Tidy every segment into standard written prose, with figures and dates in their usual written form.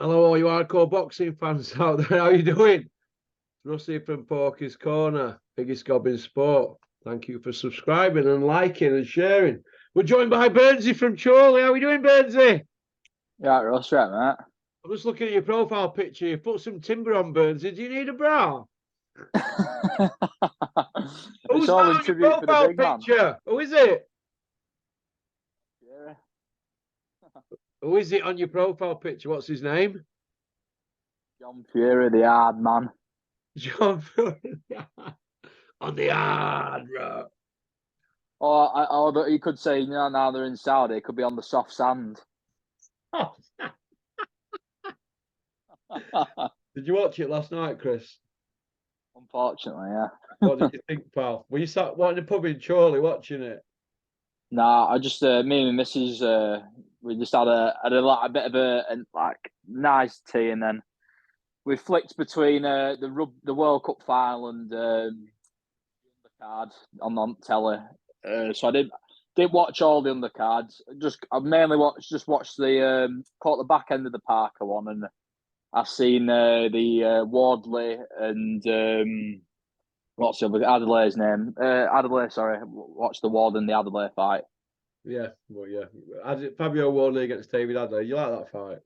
Hello, all you hardcore boxing fans out there. How you doing? Rusty from Porky's Corner, biggest gob in sport. Thank you for subscribing and liking and sharing. We're joined by Burnsy from Chorley. How are we doing, Burnsy? Yeah, Ross, right, mate. I'm just looking at your profile picture. You put some timber on, Burnsy. Do you need a bra? It's Who's all that in on your tribute for the profile big man. picture? Who is it? Yeah. Who is it on your profile picture? What's his name? John Fury, the hard man. John Fury. On the hard road. Or you could say, now they're in Saudi, it could be on the soft sand. Oh. Did you watch it last night, Chris? Unfortunately, yeah. What did you think, pal? Were you sat in the pub in Chorley watching it? Nah, I just me and my missus, we just had a bit of a nice tea, and then we flicked between the World Cup final and the undercard on telly. So I didn't watch all the undercards. I mainly watched the caught the back end of the Parker one, and I've seen the Wardley and what's the other Adley's name? Adley, sorry. Watch the Ward and the Adley fight. Yeah, well, yeah. Fabio Wardley against David Adley. You like that fight?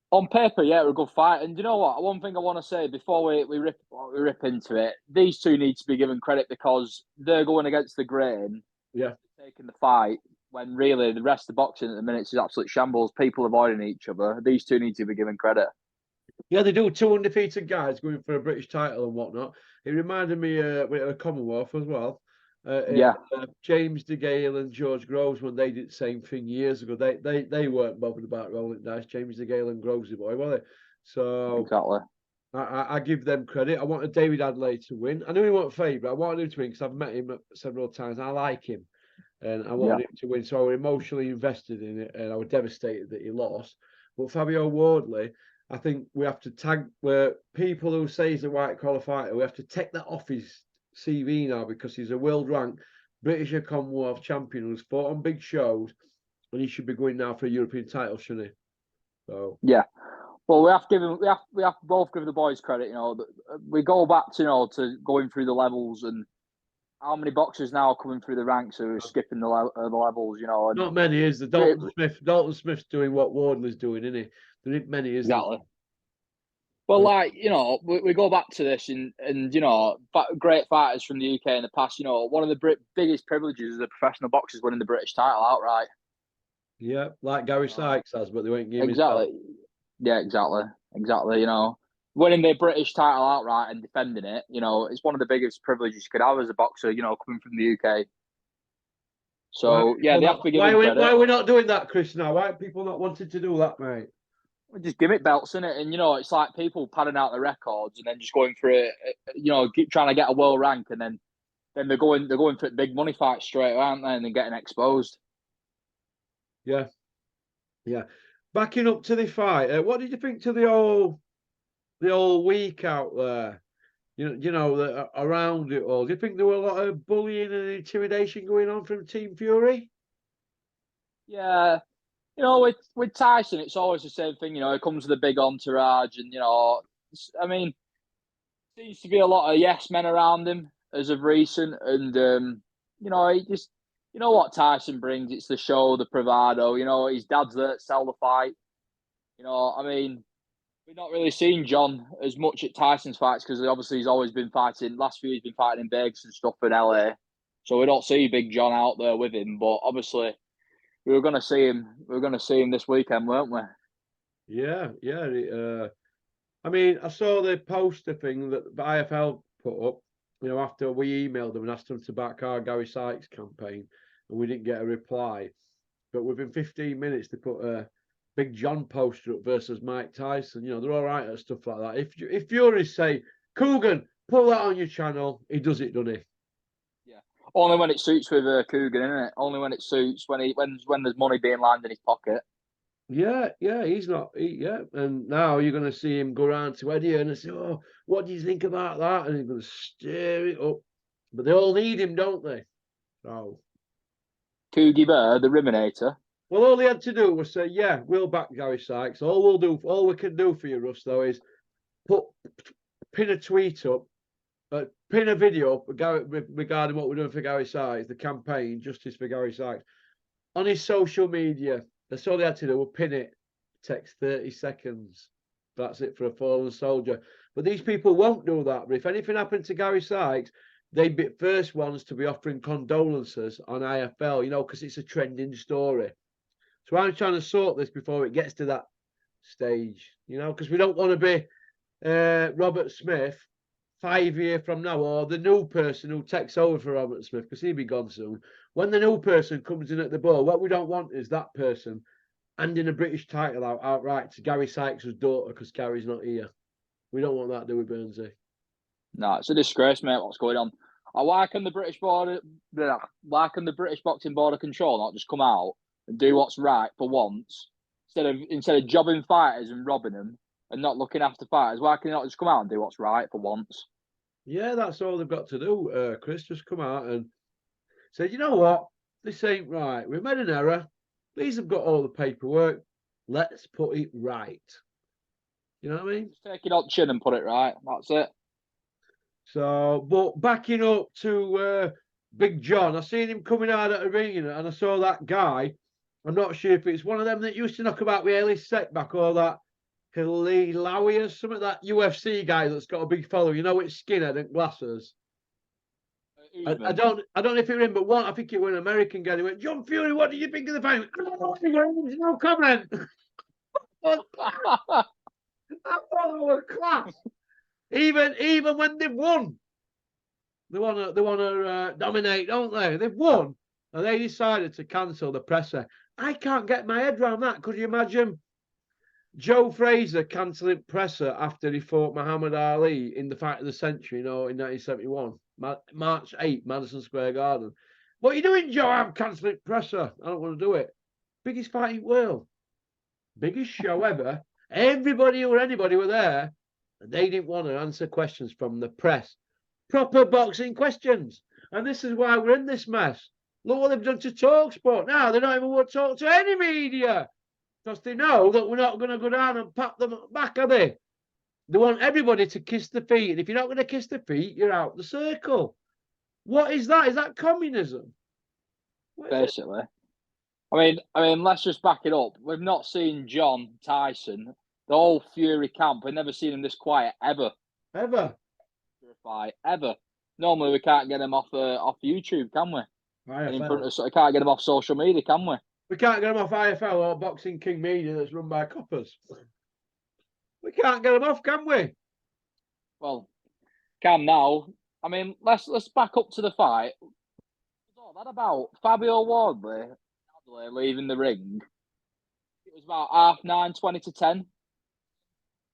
On paper, yeah, it was a good fight. And you know what? One thing I want to say before we rip into it, these two need to be given credit because they're going against the grain. Yeah. Taking the fight when really the rest of the boxing at the minute is absolute shambles. People avoiding each other. These two need to be given credit. Yeah, they do. Two undefeated guys going for a British title and whatnot. It reminded me with a Commonwealth as well. Yeah. James DeGale and George Groves, when they did the same thing years ago, they weren't bothered about rolling dice. James DeGale and Groves, the boy, were they? So Exactly. I give them credit. I wanted David Adley to win. I knew he wasn't favourite. I wanted him to win because I've met him several times. I like him, and I wanted him to win. So I was emotionally invested in it, and I was devastated that he lost. But Fabio Wardley, I think we have to tag where people who say he's a white collar fighter, we have to take that off his CV now because he's a world ranked British and Commonwealth champion who's fought on big shows, and he should be going now for a European title, shouldn't he? So yeah. Well, we have to both give the boys credit. We go back to to going through the levels and how many boxers now coming through the ranks who are skipping the levels. And not many, is there? Dalton Smith's doing what Wardley's doing, isn't he? There ain't many, is there? Exactly. Well, we go back to this and great fighters from the UK in the past. One of the biggest privileges is a professional boxers winning the British title outright. Yeah, like Gary Sykes has, but they won't give him Exactly. Yeah, exactly. Winning the British title outright and defending it, it's one of the biggest privileges you could have as a boxer, coming from the UK. So, they have to be given credit. Why are we not doing that, Chris, now? Why are people not wanting to do that, mate? Just gimmick belts, innit? And, it's like people padding out the records and then just going for it, trying to get a world rank, and then they're going for big money fights straight away, aren't they? And then getting exposed. Yeah. Yeah. Backing up to the fight, what did you think to the whole week out there? Around it all. Do you think there were a lot of bullying and intimidation going on from Team Fury? Yeah. With Tyson, it's always the same thing. It comes with a big entourage, and I mean, seems to be a lot of yes men around him as of recent, and he just, what Tyson brings. It's the show, the bravado. His dad's there to sell the fight. I mean, we've not really seen John as much at Tyson's fights because obviously he's always been fighting. Last few he's been fighting in Vegas and stuff in LA, so we don't see Big John out there with him. But obviously, we were going to see him. We were going to see him this weekend, weren't we? Yeah. I mean, I saw the poster thing that the IFL put up. After we emailed them and asked them to back our Gary Sykes campaign, and we didn't get a reply. But within 15 minutes, they put a Big John poster up versus Mike Tyson. They're all right at stuff like that. If Fury say, Coogan, pull that on your channel, he does it, doesn't he? Yeah. Only when it suits with Coogan, isn't it? Only when it suits, when there's money being lined in his pocket. Yeah, he's not. And now you're going to see him go around to Eddie and say, "Oh, what do you think about that?" And he's going to stir it up. But they all need him, don't they? So, Coogie Bear, the Riminator. Well, all he had to do was say, "Yeah, we'll back Gary Sykes. All we can do for you, Russ, though, is pin a tweet up, pin a video up regarding what we're doing for Gary Sykes, the campaign, Justice for Gary Sykes, on his social media. That's all they had to do. We'll pin it. Takes 30 seconds. That's it for a fallen soldier. But these people won't do that. But if anything happened to Gary Sykes, they'd be the first ones to be offering condolences on IFL, because it's a trending story. So I'm trying to sort this before it gets to that stage, because we don't want to be Robert Smith 5 years from now, or the new person who takes over for Robert Smith, because he'll be gone soon. When the new person comes in at the ball, what we don't want is that person handing a British title outright to Gary Sykes' daughter, because Gary's not here. We don't want that, do we, Burnsy? No, it's a disgrace, mate. What's going on? Why can the British Boxing Board of Control not just come out and do what's right for once, instead of jobbing fighters and robbing them and not looking after fighters? Why can they not just come out and do what's right for once? Yeah, that's all they've got to do, Chris. Just come out and say, you know what? This ain't right. We've made an error. These have got all the paperwork. Let's put it right. You know what I mean? Just take it on chin and put it right. That's it. So, but backing up to Big John, I seen him coming out at arena, and I saw that guy. I'm not sure if it's one of them that used to knock about with Ellis Setback, or that Hilawi or something, that UFC guy that's got a big following. It's skinhead and glasses. I don't know if it was him, but one, I think it was an American guy. He went, John Fury, what do you think of the fight? No comment. I thought it was class. Even when they've won, they want to dominate, don't they? They've won, and they decided to cancel the presser. I can't get my head around that. Could you imagine Joe Fraser cancelling presser after he fought Muhammad Ali in the fight of the century, in 1971, March 8th, Madison Square Garden? What are you doing, Joe? I'm cancelling presser. I don't want to do it. Biggest fight in the world. Biggest show ever. Everybody or anybody were there, and they didn't want to answer questions from the press. Proper boxing questions. And this is why we're in this mess. Look what they've done to TalkSport. Now they don't even want to talk to any media, because they know that we're not going to go down and pat them back, are they? They want everybody to kiss the feet. And if you're not going to kiss the feet, you're out the circle. What is that? Is that communism? Basically. I mean, let's just back it up. We've not seen John Tyson, the whole Fury camp. We've never seen him this quiet ever. Ever. Ever. Normally, we can't get him off YouTube, can we? Can't get him off social media, can we? We can't get him off IFL or Boxing King Media that's run by coppers. We can't get him off, can we? Well, can now. I mean, let's back up to the fight. What's all that about? Fabio Wardley, Adley leaving the ring. It was about 9:30, 20 to 10.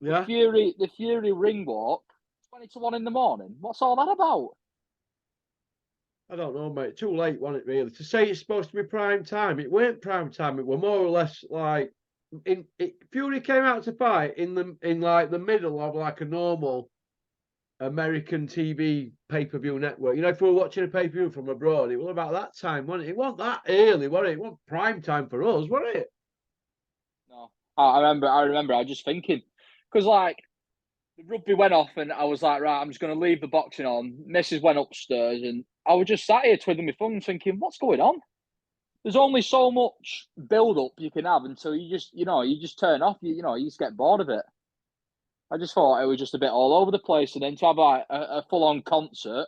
Yeah. The Fury ring walk, 20 to 1 in the morning. What's all that about? I don't know, mate. Too late, wasn't it, really? To say it's supposed to be prime time, it weren't prime time. It were more or less like Fury came out to fight in like the middle of like a normal American TV pay-per-view network. If we were watching a pay-per-view from abroad, it was about that time, wasn't it? It wasn't that early, was it? It wasn't prime time for us, was it? No, I remember. I was just thinking, because like the rugby went off, and I was like, right, I'm just going to leave the boxing on. Mrs. went upstairs, and I was just sat here twiddling my thumbs, thinking, what's going on? There's only so much build-up you can have until you just turn off. You just get bored of it. I just thought it was just a bit all over the place, and then to have like a full-on concert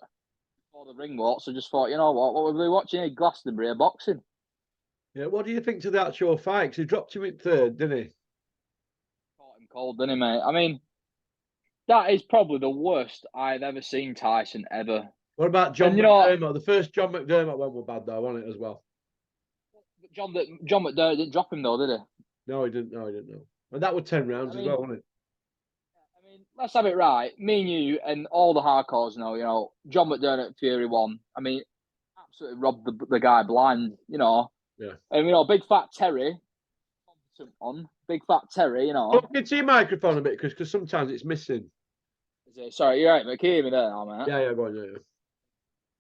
before the ring walks, I just thought, you know what were we watching in Glastonbury boxing? Yeah, what do you think to the actual fight? Because he dropped him in third, didn't he? Caught him cold, didn't he, mate? I mean, that is probably the worst I've ever seen Tyson ever. What about John McDermott? The first John McDermott one was bad, though, wasn't it, as well? John McDermott didn't drop him, though, did he? No, he didn't. And that was 10 rounds as well, wasn't it? I mean, let's have it right. Me and you and all the hardcores know, John McDermott, Fury won. I mean, absolutely robbed the guy blind, Yeah. And, Big Fat Terry, competent on. Big Fat Terry, Look into your microphone a bit, Chris, because sometimes it's missing. Is it? Sorry, you're right, mate. Can you hear me there now, mate? Yeah, go on, yeah.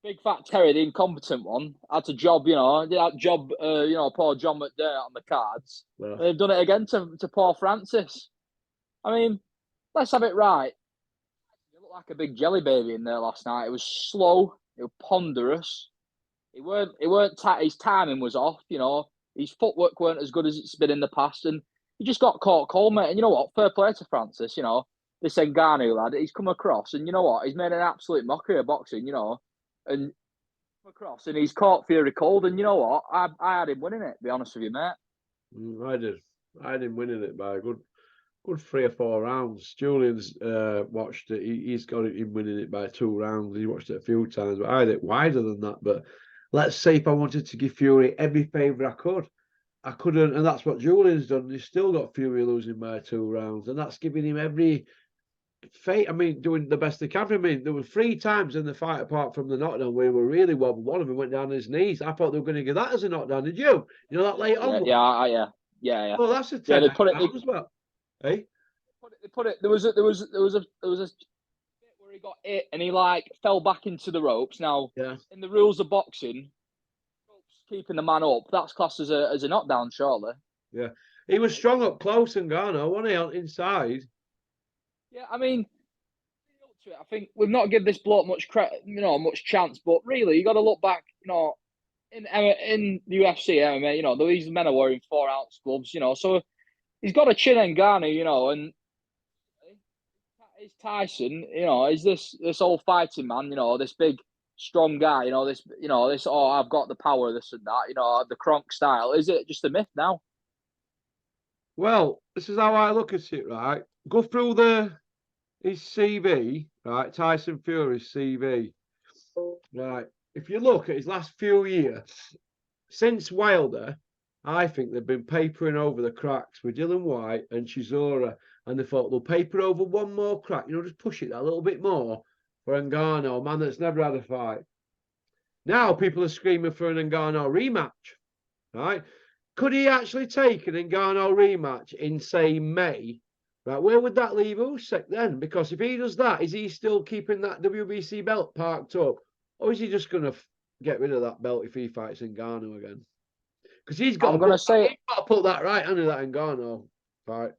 Big Fat Terry, the incompetent one, had to job, that job, poor John McDermott on the cards. Well, They've done it again to poor Francis. I mean, let's have it right. He looked like a big jelly baby in there last night. It was slow. It was ponderous. It weren't tight. His timing was off. His footwork weren't as good as it's been in the past, and he just got caught cold, mate. And you know what? Fair play to Francis. This Ngannou lad. He's come across, and you know what? He's made an absolute mockery of boxing. And across, and he's caught Fury cold. And you know what? I had him winning it. To be honest with you, mate. I did. I had him winning it by a good 3 or 4 rounds. Julian's watched it. He's got him winning it by 2 rounds. He watched it a few times, but I had it wider than that. But let's say if I wanted to give Fury every favour I couldn't, and that's what Julian's done. He's still got Fury losing by 2 rounds, and that's giving him every fate. I mean, doing the best they can for me. There were 3 times in the fight, apart from the knockdown, where we were really wobbled. One of them went down on his knees. I thought they were going to give that as a knockdown. Did you? That late on? Yeah. Oh, that's a 10 yeah, they put it. as well. Hey, They put it. There was a bit where he got hit and he fell back into the ropes. Now, in the rules of boxing, keeping the man up, that's classed as a knockdown, surely. Yeah, he was strong up close and Ngannou, wasn't he, on inside? Yeah, I mean, I think we've not given this bloke much credit, much chance. But really, you got to look back, in the UFC, MMA, these men are wearing 4-ounce gloves, so he's got a chin Ngannou, and is Tyson, is this old fighting man, this big strong guy, this, I've got the power, this and that, the Kronk style. Is it just a myth now? Well, this is how I look at it, right? Go through his CV, right? Tyson Fury's CV, right? If you look at his last few years, since Wilder, I think they've been papering over the cracks with Dylan White and Chisora, and they thought they'll paper over one more crack, just push it a little bit more for Ngannou, a man that's never had a fight. Now people are screaming for an Ngannou rematch, right? Could he actually take an Ngannou rematch in, say, May? Right, where would that leave Usyk then? Because if he does that, is he still keeping that WBC belt parked up? Or is he just going to get rid of that belt if he fights Ngannou again? Because he's got to put that right under that Ngannou fight.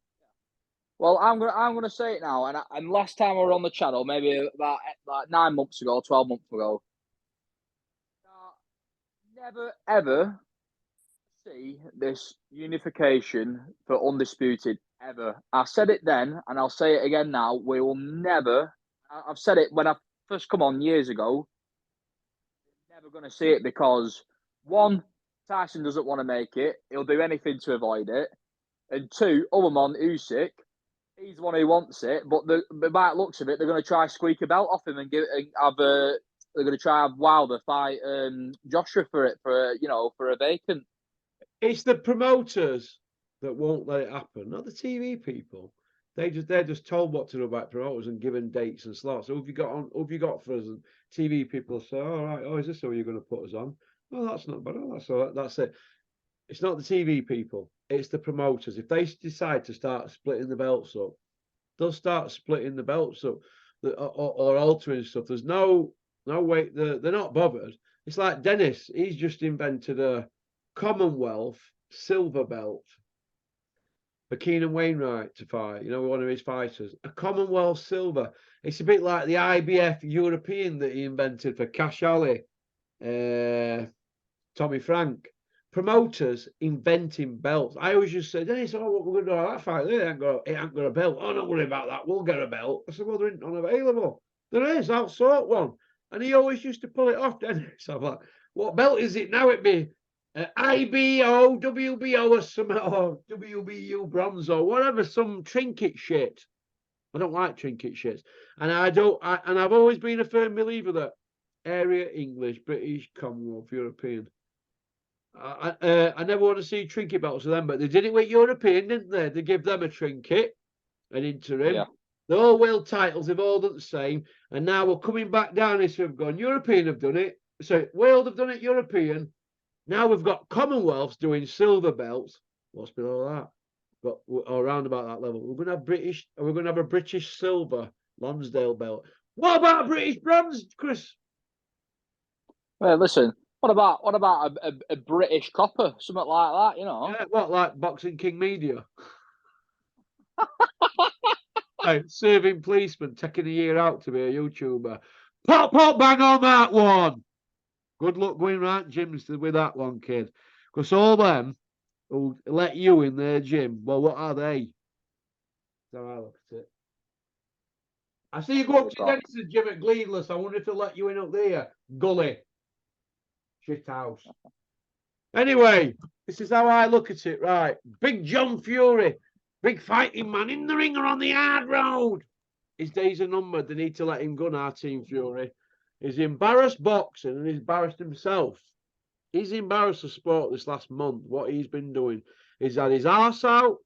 Well, I'm gonna say it now. And last time I was on the channel, maybe about 9 months ago, 12 months ago, never ever see this unification for Undisputed ever. I said it then, and I'll say it again now. We will never. I've said it when I first come on years ago. Never going to see it because 1, Tyson doesn't want to make it. He'll do anything to avoid it. And 2, Usyk, he's the one who wants it. But by the looks of it, they're going to try squeak a belt off him and they're going to try have Wilder fight Joshua for it for a vacant. It's the promoters that won't let it happen, not the TV people. They're just told what to do about promoters and given dates and slots. So who have you got for us? And TV people say, "All right, is this how you're going to put us on?" Oh, that's not bad. Oh, that's it. It's not the TV people. It's the promoters. If they decide to start splitting the belts up, they'll start splitting the belts up or altering stuff. There's no way. They're not bothered. It's like Dennis. He's just invented a Commonwealth silver belt for Keenan Wainwright to fight, one of his fighters. A Commonwealth silver. It's a bit like the IBF European that he invented for Cash Ali, Tommy Frank. Promoters inventing belts. I always just say, Dennis, what we're going to do that fight? It ain't got a belt. Oh, don't worry about that. We'll get a belt. I said, well, they're not available. There is. I'll sort one. And he always used to pull it off, Dennis. I'm like, what belt is it now? It'd be IBO, WBO, or something, or WBU bronze, or whatever, some trinket shit. I don't like trinket shits. And I've always been a firm believer that area English, British, Commonwealth, European. I never want to see trinket belts of them, but they did it with European, didn't they? They give them a trinket, an interim. Yeah. The whole world titles have all done the same, and now we're coming back down this. We've gone European have done it, so world have done it European. Now we've got Commonwealths doing silver belts. What's below that? But around about that level, we're going to have British. We're going to have a British silver Lonsdale belt. What about a British bronze, Chris? Well, listen, what about a British copper, something like that, you know? Yeah, what, like Boxing King Media? Hey, serving policeman, taking a year out to be a YouTuber. Pop, bang on that one. Good luck going right gyms with that one, kid. Because all them who let you in their gym, well, what are they? So I look at it. I see you go up to Dennis's gym at Gleedless. I wonder if they'll let you in up there. Gully. Shit house. Anyway, this is how I look at it, right? Big John Fury, big fighting man in the ring or on the hard road. His days are numbered. They need to let him go now, Team Fury. He's embarrassed boxing and he's embarrassed himself. He's embarrassed the sport this last month, what he's been doing. He's had his arse out,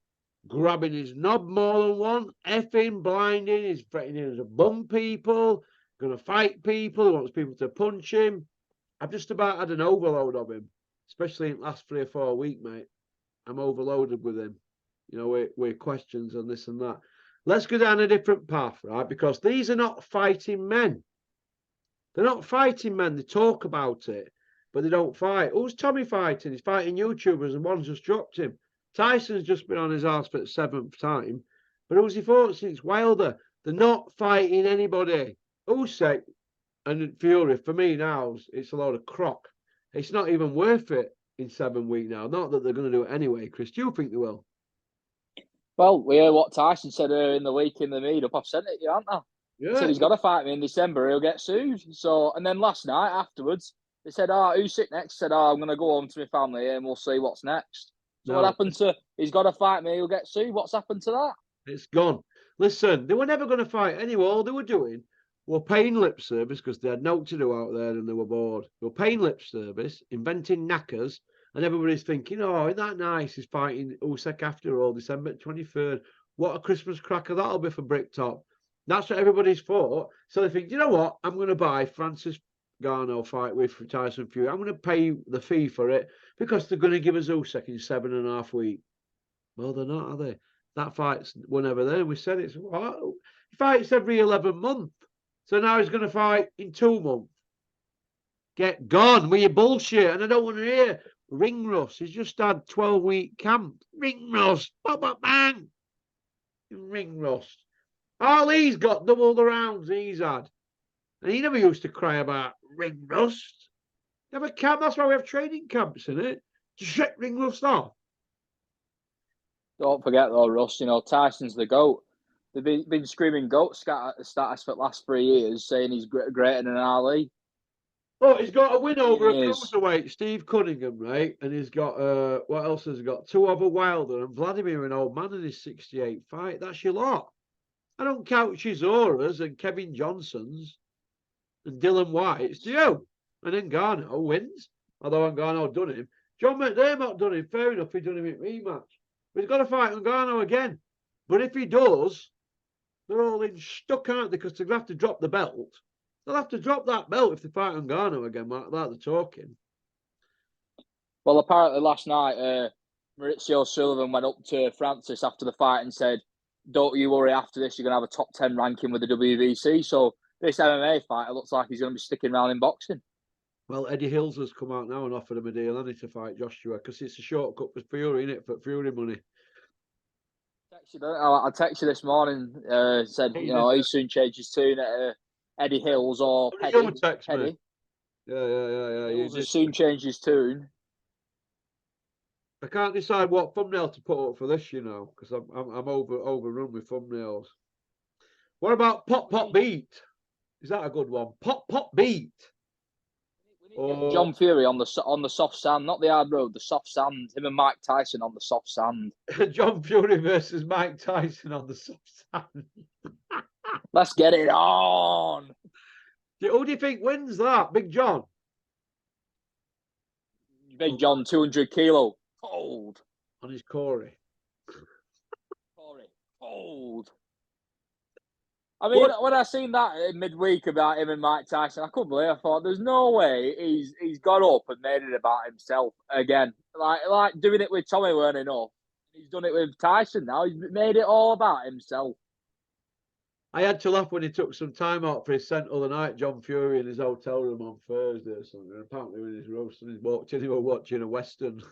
grabbing his knob more than one, effing, blinding, he's threatening to bum people, going to fight people, he wants people to punch him. I've just about had an overload of him, especially in the last 3 or 4 weeks, mate. I'm overloaded with him, you know, with questions and this and that. Let's go down a different path, right? Because these are not fighting men. They're not fighting men. They talk about it, but they don't fight. Who's Tommy fighting? He's fighting YouTubers and one's just dropped him. Tyson's just been on his ass for the 7th time. But who's he fought since? Wilder. They're not fighting anybody. Usyk and Fury, for me now, it's a load of crock. It's not even worth it in 7 weeks now. Not that they're going to do it anyway, Chris. Do you think they will? Well, we heard what Tyson said in the week in the meet-up. I've sent it to you, haven't I? Yeah. He said he's got to fight me in December. He'll get sued. So, and then last night afterwards, they said, who's sick next? He said, I'm going to go home to my family and we'll see what's next. So what happened to, he's got to fight me, he'll get sued. What's happened to that? It's gone. Listen, they were never going to fight anyway. All they were doing were paying lip service because they had no to do out there and they were bored. They were paying lip service, inventing knackers, and everybody's thinking, oh, isn't that nice? He's fighting Usyk after all, December 23rd. What a Christmas cracker that'll be for Bricktop. That's what everybody's thought. So they think, you know what? I'm going to buy Francis Ngannou fight with Tyson Fury. I'm going to pay the fee for it because they're going to give us Usyk in 7.5 weeks. Well, they're not, are they? That fight's whenever then. We said it's what? He fights every 11 months. So now he's going to fight in 2 months. Get gone with your bullshit. And I don't want to hear ring rust. He's just had 12-week camp. Ring rust. Bang. Ring rust. All he's got double the rounds he's had. And he never used to cry about ring rust. Never camp. That's why we have training camps in it. To shut ring rust off. Don't forget though, Russ, you know, Tyson's the GOAT. They've been screaming GOAT status for the last 3 years, saying he's greater than Ali. Oh, he's got a win over a cruiserweight, Steve Cunningham, right? And he's got, what else has he got? 2 over Wilder and Vladimir, an old man in his 68 fight. That's your lot. I don't count Chisora's and Kevin Johnson's and Dylan White's, do you? And Ngannou wins, although Ngannou done him. John McDermott done him, fair enough, he done him in rematch. But he's got to fight Ngannou again. But if he does, they're all in stuck, aren't they? Because they'll have to drop the belt. They'll have to drop that belt if they fight Ngannou again, like they're talking. Well, apparently last night, Maurizio Sullivan went up to Francis after the fight and said, don't you worry, after this, you're going to have a top 10 ranking with the WBC. So this MMA fight, it looks like he's going to be sticking around in boxing. Well, Eddie Hills has come out now and offered him a deal, hasn't he, to fight Joshua, because it's a shortcut for Fury, isn't it, for Fury money. I texted you this morning, said, you know, he soon changes tune at Eddie Hills or Petty. Petty. Yeah. Hills will soon change his tune. I can't decide what thumbnail to put up for this, you know, because I'm overrun with thumbnails. What about Pop Beat? Is that a good one? Pop Beat. John Fury on the soft sand, not the hard road, the soft sand. Him and Mike Tyson on the soft sand. John Fury versus Mike Tyson on the soft sand. Let's get it on. Who do you think wins that? Big John? Big John, 200 kilo. Cold. On his Corey. Cold. I mean, when I seen that in midweek about him and Mike Tyson, I couldn't believe it. I thought, there's no way he's got up and made it about himself again. Like doing it with Tommy weren't enough. He's done it with Tyson now. He's made it all about himself. I had to laugh when he took some time out for his Central the night, John Fury, in his hotel room on Thursday or something. And apparently, when he's roasting, he walked in, he was watching a Western.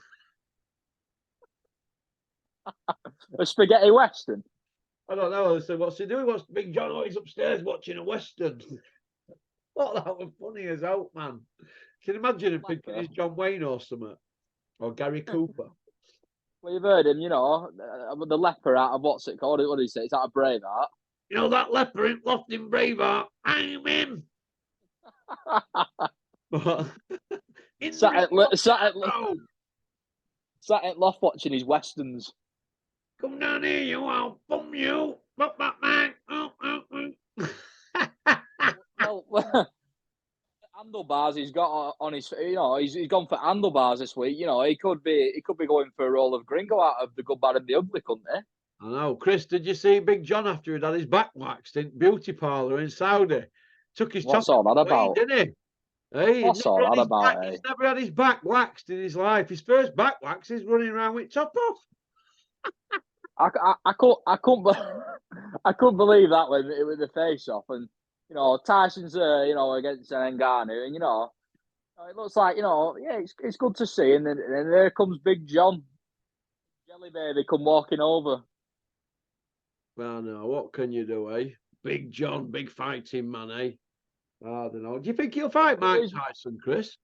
A spaghetti western. I don't know. I said, "What's he doing? What's Big John? Oh, he's upstairs watching a Western." What, that was funny as hell, man. Can you imagine him thinking he's John Wayne or something? Or Gary Cooper? Well, you've heard him, the leper out of what's it called? What did he say? It's out of Braveheart. You know that leper in Lost in Braveheart? I'm him. Sat at loft watching his westerns. Come down here, you! I'll bum you. Well, handlebars. He's got on his. He's gone for handlebars this week. He could be going for a role of Gringo out of the Good, Bad, and the Ugly, couldn't he? I know. Chris, did you see Big John after he'd had his back waxed in beauty parlour in Saudi? Took his What's all that about? Didn't he? Hey, What's all that about? He's never had his back waxed in his life. His first back wax is running around with top off. I couldn't believe that with the face off, and Tyson's against Ngannou, and it looks like it's good to see, and then there comes Big John, Jelly Baby, come walking over. Well, no, what can you do, eh? Big John, big fighting man, eh? I don't know. Do you think he'll fight Mike Tyson, Chris?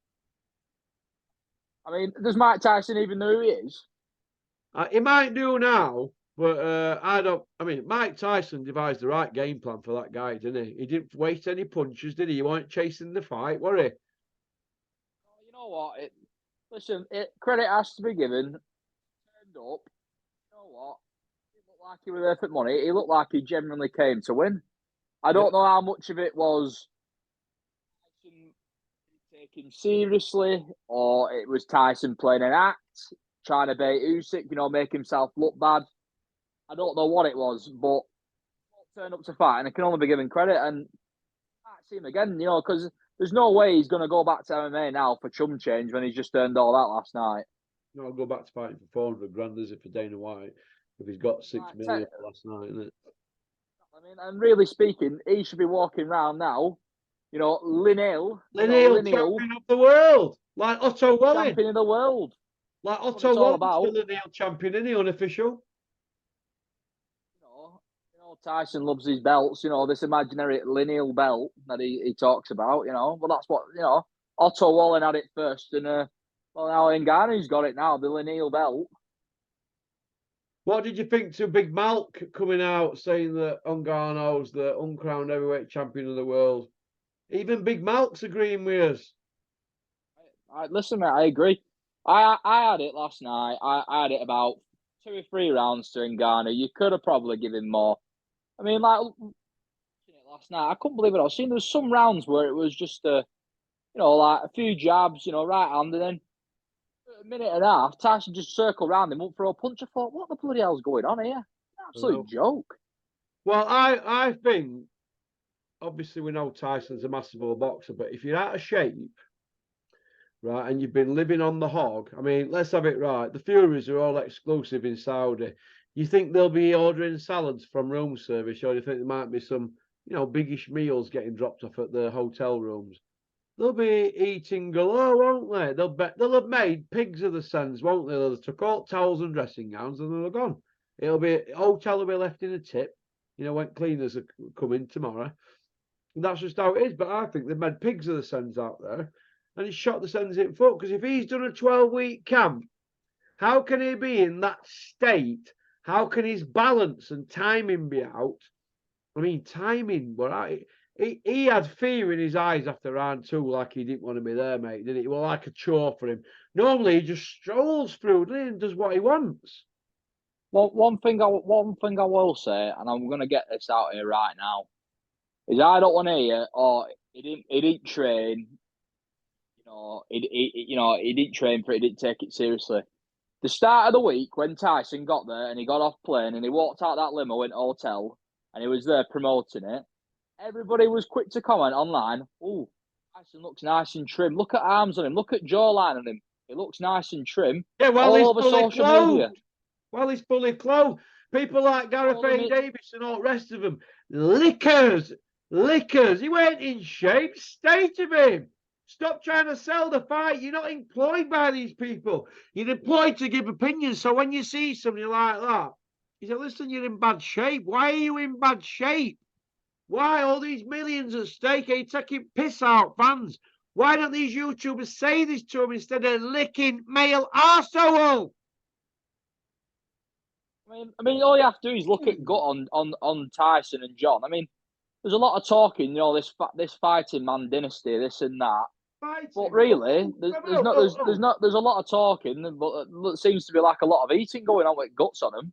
I mean, does Mike Tyson even know who he is? He might do now, but I don't. I mean, Mike Tyson devised the right game plan for that guy, didn't he? He didn't waste any punches, did he? He weren't chasing the fight, were he? You know what? Credit has to be given. Turned up. You know what? He looked like he was there for money. He looked like he genuinely came to win. I don't know how much of it was Tyson taken seriously, or it was Tyson playing an act, trying to bait Usyk, make himself look bad. I don't know what it was, but turned up to fight, and I can only be given credit. And I can't see him again, because there's no way he's going to go back to MMA now for chum change when he's just earned all that last night. No, I'll go back to fighting for 400 grand as if for Dana White, if he's got 6 million last night, isn't it? I mean, and really speaking, he should be walking around now, Lineal champion of the world, like Otto Wallin. Champion of the world. Like Otto Wallin's the Lineal champion, isn't he, unofficial? Tyson loves his belts, this imaginary lineal belt that he talks about, Well, that's what, Otto Wallin had it first, and now Ngannou's got it now, the lineal belt. What did you think to Big Malk coming out saying that Ngannou's the uncrowned heavyweight champion of the world? Even Big Malk's agreeing with us. Listen, mate, I agree. I had it last night. I had it about 2 or 3 rounds to Ngannou. You could have probably given more. I mean, like last night, I couldn't believe it. I was seeing there was some rounds where it was just like a few jabs, right hand, and then a minute and a half, Tyson just circled around him up for a punch. I thought, what the bloody hell's going on here? Absolute joke. Well, I think obviously we know Tyson's a massive boxer, but if you're out of shape, right, and you've been living on the hog, I mean, let's have it right. The Furies are all exclusive in Saudi. You think they'll be ordering salads from room service, or do you think there might be some, biggish meals getting dropped off at the hotel rooms? They'll be eating galore, won't they? They'll have made pigs of the sands, won't they? They'll have took all towels and dressing gowns and they'll have gone. Hotel will be left in a tip, when cleaners are coming tomorrow. And that's just how it is. But I think they've made pigs of the sands out there, and he's shot the sands in foot. Because if he's done a 12-week camp, how can he be in that state? How can his balance and timing be out? I mean, timing, but he had fear in his eyes after round 2, like he didn't want to be there, mate, didn't he? Well, like a chore for him. Normally, he just strolls through and does what he wants. Well, one thing I will say, and I'm going to get this out here right now, is I don't want to hear, he didn't train, he didn't train for it, he didn't take it seriously. The start of the week, when Tyson got there and he got off plane and he walked out that limo in hotel and he was there promoting it, everybody was quick to comment online, oh, Tyson looks nice and trim. Look at arms on him. Look at jawline on him. He looks nice and trim. Yeah, well, all over social media. Well, he's fully clothed. People like Gareth A. Davis and all the rest of them, Lickers. He weren't in shape. State of him. Stop trying to sell the fight. You're not employed by these people. You're employed to give opinions. So when you see somebody like that, you say, listen, you're in bad shape. Why are you in bad shape? Why all these millions at stake? Are you taking piss out fans? Why don't these YouTubers say this to him instead of licking male arsehole? I mean, all you have to do is look at gut on Tyson and John. I mean, there's a lot of talking, this fighting man dynasty, this and that. But really, there's a lot of talking, but it seems to be like a lot of eating going on with guts on them.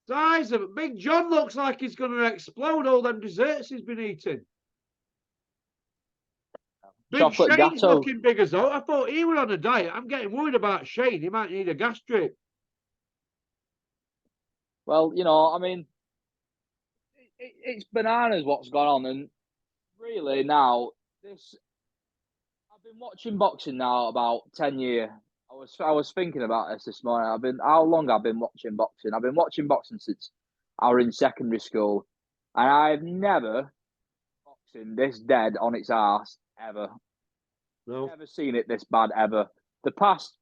Tyson, Big John looks like he's going to explode all them desserts he's been eating. Big Chocolate Shane's gatto. looking big as though. I thought he was on a diet. I'm getting worried about Shane. He might need a gastric. Well, I mean, it's bananas what's gone on, and really now I've been watching boxing now about 10 years. I was thinking about this morning. How long I've been watching boxing? I've been watching boxing since I was in secondary school, and I've never boxing this dead on its ass ever. No. Never seen it this bad ever. The past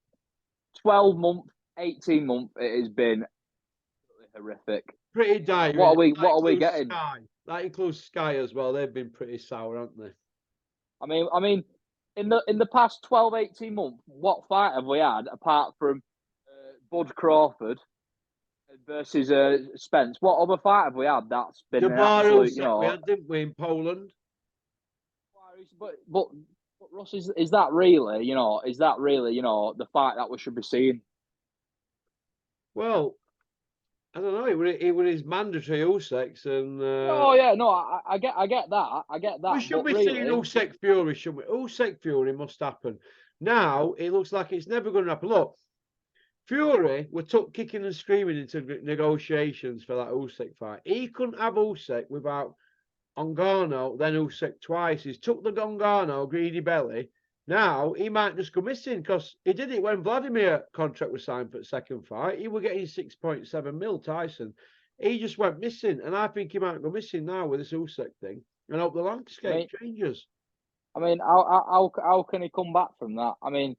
12 months, 18 months, it has been horrific. Pretty dire. What are we getting? Sky. That includes Sky as well. They've been pretty sour, haven't they? I mean, in the past 12, 18 months, what fight have we had apart from Bud Crawford versus Spence? What other fight have we had that's been an absolute, we had, didn't we, in Poland? But Russ, is that really, the fight that we should be seeing? Well, I don't know. It was his mandatory Usyk, and oh yeah, no, I get that. We should be seeing Usyk Fury, shouldn't we? Usyk Fury must happen. Now it looks like it's never going to happen. Look, Fury were kicking and screaming into negotiations for that Usyk fight. He couldn't have Usyk without Ngannou, then Usyk twice. He's took the Ngannou greedy belly. Now he might just go missing because he did it when Vladimir contract was signed for the second fight. He was getting 6.7 mil, Tyson. He just went missing, and I think he might go missing now with this Usyk thing. And hope the landscape changes. I mean, how can he come back from that? I mean,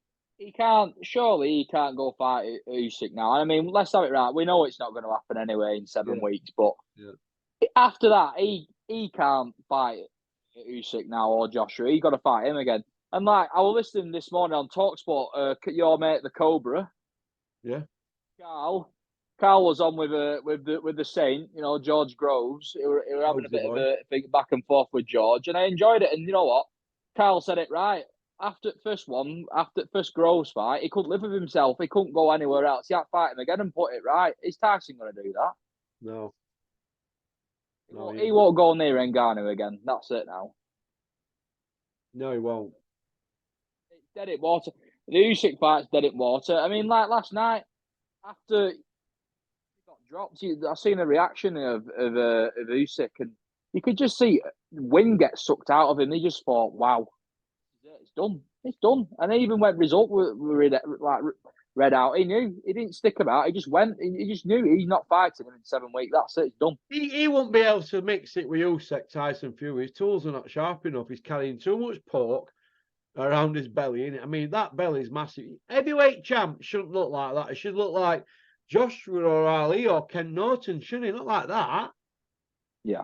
surely he can't go fight Usyk now. I mean, let's have it right. We know it's not going to happen anyway in 7 weeks, but after that, he can't fight Usyk now or Joshua. He got to fight him again. And like, I was listening this morning on TalkSport, your mate, the Cobra. Yeah. Carl was on with the Saint, George Groves. He were having a bit of a thing back and forth with George, and I enjoyed it. And you know what? Carl said it right. After the first Groves fight, he couldn't live with himself. He couldn't go anywhere else. He had to fight him again and put it right. Is Tyson going to do that? No. He won't go near Ngannou again. That's it now. No, he won't. It's dead in water. The Usyk fight's dead in water. I mean, like last night, after he got dropped, I seen a reaction of Usyk, and you could just see wind get sucked out of him. He just thought, "Wow, it's done. It's done." And even when result were read out, he knew. He didn't stick about. He just went. He just knew he's not fighting him in 7 weeks. That's it. It's done. He won't be able to mix it with Usyk, Tyson Fury. His tools are not sharp enough. He's carrying too much pork around his belly. I mean, that belly is massive. Heavyweight champ shouldn't look like that. It should look like Joshua or Ali or Ken Norton, shouldn't he? Not like that. Yeah.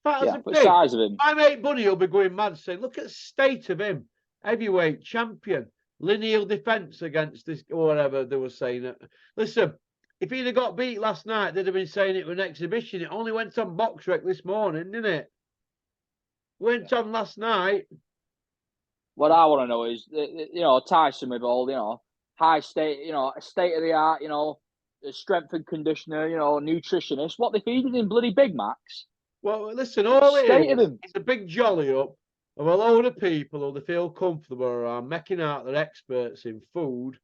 But the size of him. My mate Bunny will be going mad saying, look at the state of him. Heavyweight champion. Lineal defence against this, or whatever they were saying. Listen, if he'd have got beat last night, they'd have been saying it was an exhibition. It only went on BoxRec this morning, didn't it? Went on last night. What I want to know is, Tyson with all, high state, state of the art, strength and conditioner, nutritionist. What they feeding him bloody Big Macs? Well, listen, all it is a big jolly up of a load of people who they feel comfortable around, making out they're experts in food,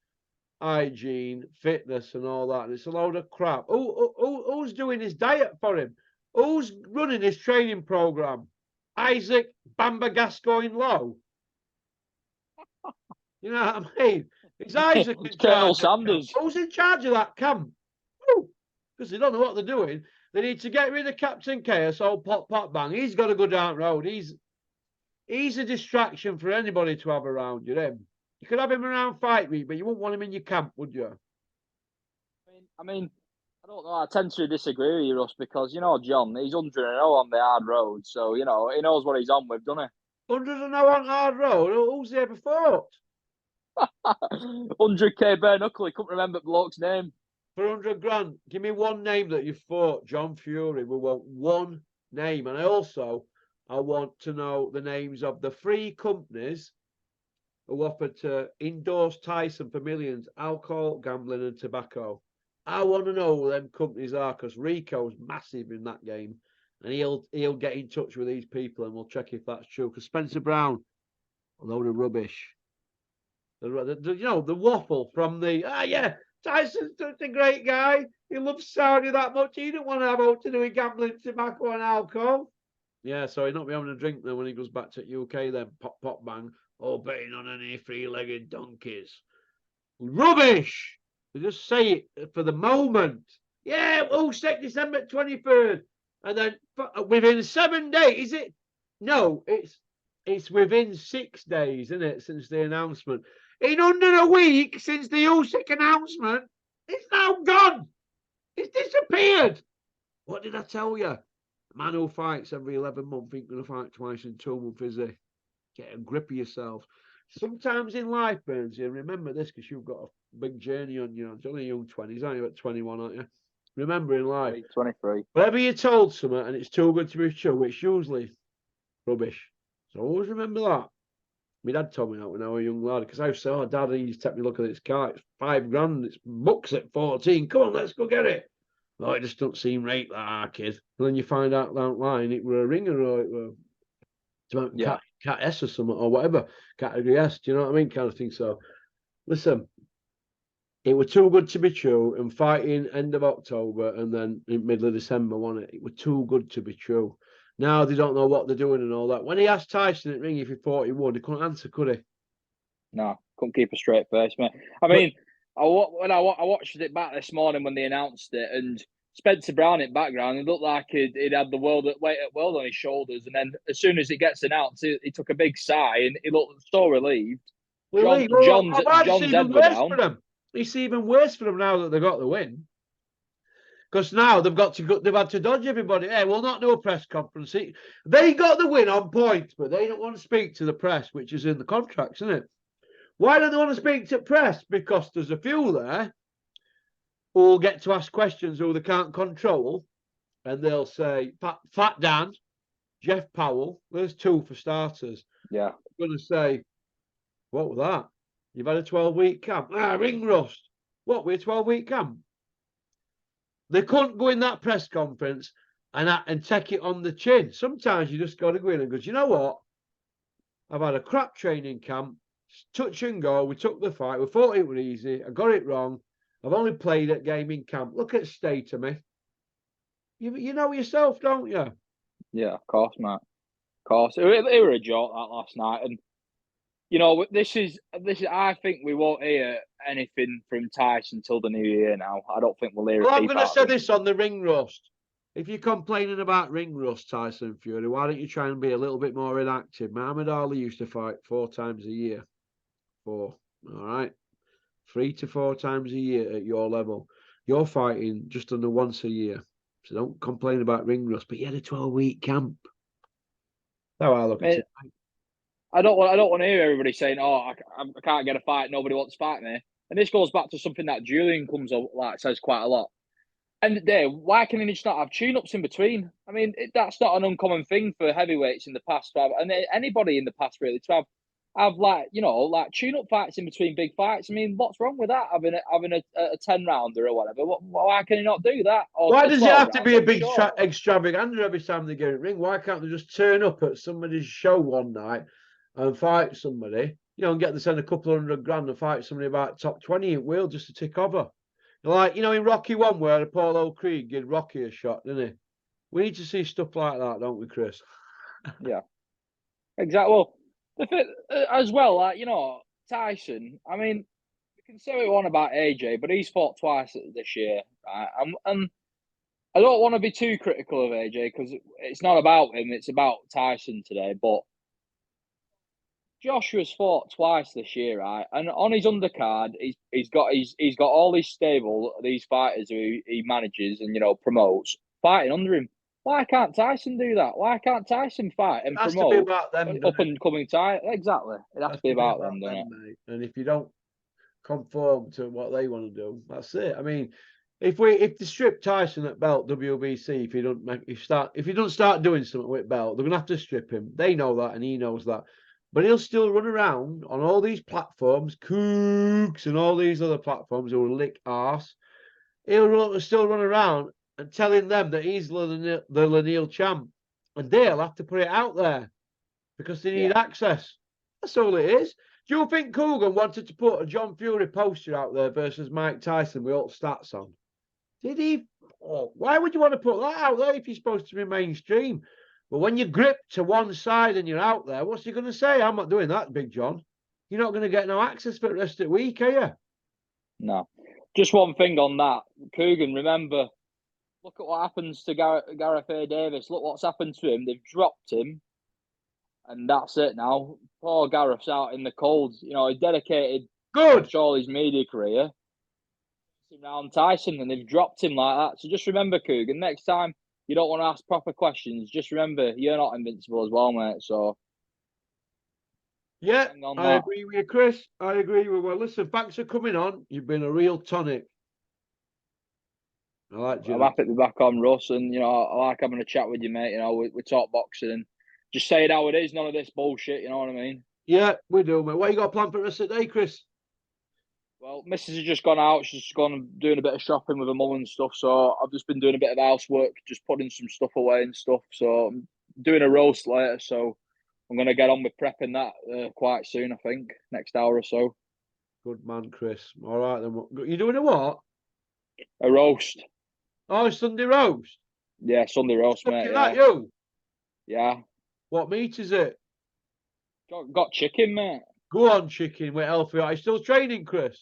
hygiene, fitness, and all that. And it's a load of crap. Who's doing his diet for him? Who's running his training program? Isaac Bamba Gascoigne Lowe. You know what I mean? It's Isaac in Colonel Sanders. Who's in charge of that camp? Because they don't know what they're doing. They need to get rid of Captain Chaos, old Pop Bang. He's got to go down road. He's a distraction for anybody to have around you. Him. You could have him around fight week, but you wouldn't want him in your camp, would you? I mean, I don't know. I tend to disagree with you, Russ, because John, he's 100-0 on the hard road, so he knows what he's on with, doesn't he? 100 on hard road. Who's he ever fought? 100k bare knuckle. He couldn't remember the bloke's name. For 100 grand, give me one name that you fought, John Fury. We want one name. And I want to know the names of the 3 companies who offered to endorse Tyson for millions, alcohol, gambling and tobacco. I want to know who them companies are, because Rico's massive in that game. And he'll get in touch with these people and we'll check if that's true. Because Spencer Brown, a load of rubbish. The waffle from the, Tyson's such a great guy. He loves Saudi that much. He didn't want to have out to do with gambling, tobacco and alcohol. Yeah, so he'll not be having a drink then when he goes back to UK then. Pop bang. Oh, betting on any 3-legged donkeys. Rubbish! They just say it for the moment. Yeah, we'll set December 23rd. And then within 7 days, is it? No, it's within 6 days, isn't it, since the announcement. In under a week since the Usyk announcement, it's now gone. It's disappeared. What did I tell you? A man who fights every 11 months ain't going to fight twice in 2 months, is he? Get a grip of yourself. Sometimes in life, Burns, you remember this because you've got a big journey on you. It's only young 20s, aren't you? At 21, aren't you? Remember in life. 23. Whenever you're told something and it's too good to be true, it's usually rubbish. So always remember that. My dad told me that when I was a young lad, because I said, "Oh, Dad, he used to take me look at this car. It's 5 grand. It's books at 14. Come on, let's go get it." Oh, it just don't seem right, that kid. And then you find out down the line it were a ringer or it were Cat S or something or whatever. Category S, do you know what I mean? Kind of thing. So, listen, it were too good to be true. And fighting end of October and then in middle of December, wasn't it? It were too good to be true. Now they don't know what they're doing and all that. When he asked Tyson at ring if he thought he would, he couldn't answer, could he? No, couldn't keep a straight face, mate. I mean, I watched it back this morning when they announced it, and Spencer Brown in background, it looked like he'd had the weight at world on his shoulders, and then as soon as it gets announced, he took a big sigh and he looked so relieved. John's head were down. It's even worse for them now that they got the win. Because now they've had to dodge everybody. Hey, we'll not do a press conference. They got the win on points, but they don't want to speak to the press, which is in the contracts, isn't it? Why don't they want to speak to press? Because there's a few there who will get to ask questions who they can't control, and they'll say, Fat Dan, Jeff Powell, there's 2 for starters. Yeah. They're going to say, what was that? You've had a 12-week camp. Ring rust. What, we're a 12-week camp? They couldn't go in that press conference and take it on the chin. Sometimes you just got to go in and go, you know what? I've had a crap training camp, touch and go. We took the fight. We thought it was easy. I got it wrong. I've only played at game in camp. Look at state of me. You know yourself, don't you? Yeah, of course, mate. Of course. It were a joke that last night. And, this is. I think we won't hear anything from Tyson until the new year now. I don't think we'll hear it. Well, I'm going to say this on the ring rust. If you're complaining about ring rust, Tyson Fury, why don't you try and be a little bit more inactive? Muhammad Ali used to fight 4 times a year. 4. All right. 3 to 4 times a year at your level. You're fighting just under once a year. So don't complain about ring rust. But you had a 12-week camp. That's how I look at it. I don't want to hear everybody saying, "Oh, I can't get a fight. Nobody wants to fight me." And this goes back to something that Julian says quite a lot. End of the day, why can he just not have tune-ups in between? I mean, that's not an uncommon thing for heavyweights in the past to have, and anybody in the past really to have tune-up fights in between big fights. I mean, what's wrong with that? Having a 10-rounder or whatever. Why can he not do that? Why does it have to be a big extravaganza every time they get in the ring? Why can't they just turn up at somebody's show one night and fight somebody, and get to send a couple of $100 grand and fight somebody about top 20 at will just to tick over? Like, in Rocky 1 where Apollo Creed gave Rocky a shot, didn't he? We need to see stuff like that, don't we, Chris? Yeah. Exactly. Well, as well, Tyson, I mean, we can say what we want about AJ, but he's fought twice this year, right? And I don't want to be too critical of AJ because it's not about him. It's about Tyson today. But Joshua's fought twice this year, right? And on his undercard, he's got all these stable, these fighters who he manages and promotes fighting under him. Why can't Tyson do that? Why can't Tyson fight and It has to be promote about them, an doesn't up and coming Tyson? Exactly, it has to be about them, doesn't it? mate. And if you don't conform to what they want to do, that's it. I mean, if they strip Tyson at belt WBC, if you don't start doing something with belt, they're gonna have to strip him. They know that, and he knows that. But he'll still run around on all these platforms, Kooks and all these other platforms who will lick arse. He'll still run around and telling them that he's the Lanil champ. And they'll have to put it out there because they need access. That's all it is. Do you think Coogan wanted to put a John Fury poster out there versus Mike Tyson with all stats on? Did he? Oh, why would you want to put that out there if you're supposed to be mainstream? But when you're gripped to one side and you're out there, what's he going to say? I'm not doing that, Big John. You're not going to get no access for the rest of the week, are you? No. Just one thing on that. Coogan, remember, look at what happens to Gareth A. Davis. Look what's happened to him. They've dropped him. And that's it now. Poor Gareth's out in the cold. He dedicated all his media career around Tyson, and they've dropped him like that. So just remember, Coogan, next time you don't want to ask proper questions, just remember you're not invincible as well, mate. So yeah, I agree with you, Chris. I agree with you. Well, listen, thanks for coming on. You've been a real tonic. I like you. I'm happy to be back on, Russ, and I like having a chat with you, mate. We talk boxing and just say it how it is. None of this bullshit. You know what I mean? Yeah, we do, mate. What you got planned for the rest of the day, Chris? Well, Mrs. has just gone out. She's gone doing a bit of shopping with her mum and stuff. So I've just been doing a bit of housework, just putting some stuff away and stuff. So I'm doing a roast later. So I'm going to get on with prepping that quite soon, I think, next hour or so. Good man, Chris. All right, then. You doing a what? A roast. Oh, Sunday roast? Yeah, Sunday roast, mate. That you? Yeah. What meat is it? Got chicken, mate. Go on, chicken with healthy. Are you still training, Chris?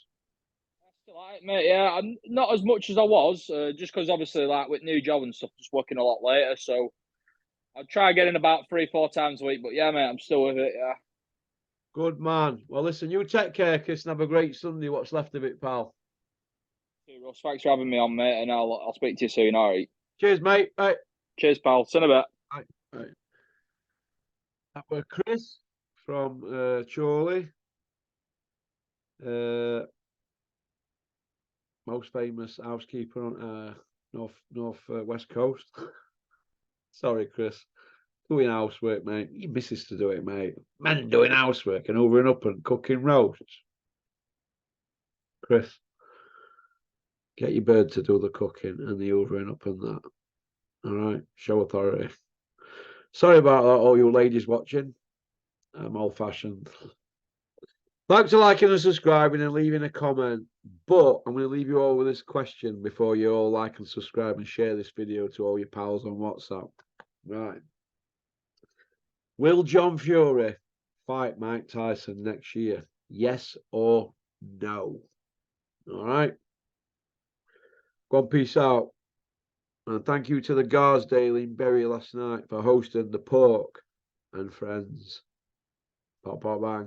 Still like, mate, yeah. I'm not as much as I was, just because obviously, like with new job and stuff, just working a lot later. So I'll try getting about 3-4 times a week. But yeah, mate, I'm still with it. Yeah. Good man. Well, listen, you take care, Chris, and have a great Sunday. What's left of it, pal? Russ, thanks for having me on, mate, and I'll speak to you soon. All right. Cheers, mate. Bye. Cheers, pal. See you in a bit. Bye. That was Chris from Chorley. Most famous housekeeper on North West Coast. Sorry, Chris. Doing housework, mate. Your missus to do it, mate. Men doing housework and over and up and cooking roasts. Chris, get your bird to do the cooking and the over and up and that. All right, show authority. Sorry about that, all you ladies watching. I'm old-fashioned. Thanks for liking and subscribing and leaving a comment. But I'm going to leave you all with this question before you all like and subscribe and share this video to all your pals on WhatsApp. Right. Will John Fury fight Mike Tyson next year? Yes or no? All right. Go on, peace out. And thank you to the Garsdale in Bury last night for hosting the Pork and Friends. Pop, pop, bang.